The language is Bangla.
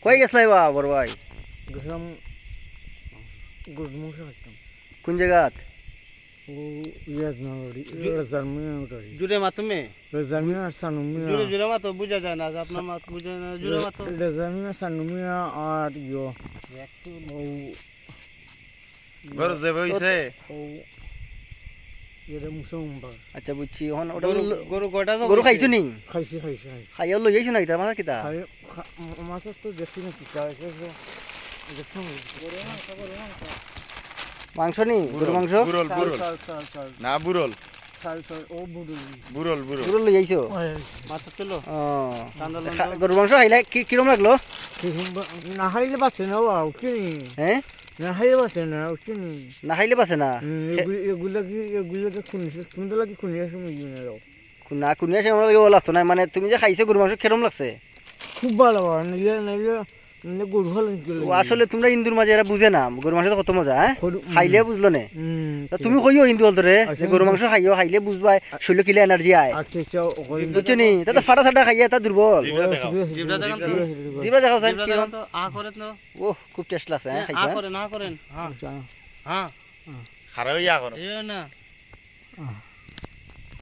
কই গেছলাই বা বড় ভাই? গেছিলাম গরুর মাংস খাইতাম। কোন জায়গাত? ও ইয়াজনাবাড়ি রাজারমিয়াবাড়ি জুড়ে মাতো মে রাজারমিয়া সানুমিয়া জুড়ে জুড়ে মাতো বুঝা যায় না আপনার মাত বুঝে না জুড়ে মাতো রাজারমিয়া সানুমিয়া আর ইয়ো ও গরু যে বইছে ও এর মুসলমান আচ্ছা বুঝছি এখন ওটা গরু কয়টা গরু খাইছো নি? খাইছি খাইয়া লই যাইছো নাকি তার মাথা কিতা? খাই মাছ তো দেখছি না কি খাই দেখছি মাংস নি? গরু মাংস? বুরল বুরল না বুরল ও বুড়ি বুরল বুরল গরু লই যাইছো? মাথা চলো ও গরু মাংস খাইলে কিরম লাগলো? না খাইলে বাঁচে না ও কিনি হ্যাঁ না খাইলে বাঁচে না ও কিনি না খাইলে বাসে না? এগুলাকে সুন্দর লাগে খুনিয়া সময় না কোনিয়া সে আমার লাগে লাগতো না মানে তুমি যে খাইছো গরু মাংস কিরম লাগছে? খুব ভালো নাইলে নাইলে গরু ভালো ও আসলে তোমরা হিন্দুর মাঝে এরা বুঝে না গরু মাংস কত মজা হ্যাঁ খাইলে বুঝলো নে তা তুমি কইও হিন্দু হলতরে যে গরু মাংস খাইও খাইলে বুঝবা শরীরে কিলে এনার্জি আয় বুঝছো নি তা তো ফাটা ফাটা খাইয়া তা দুর্বল জিবরা দেখান তো জিবা দেখাও স্যার জিবরা দেখান তো আ করেন তো ও খুব টেস্ট লাগছে হ্যাঁ আ খাইছা করেন হ্যাঁ খারা হইয়া করো এ না আ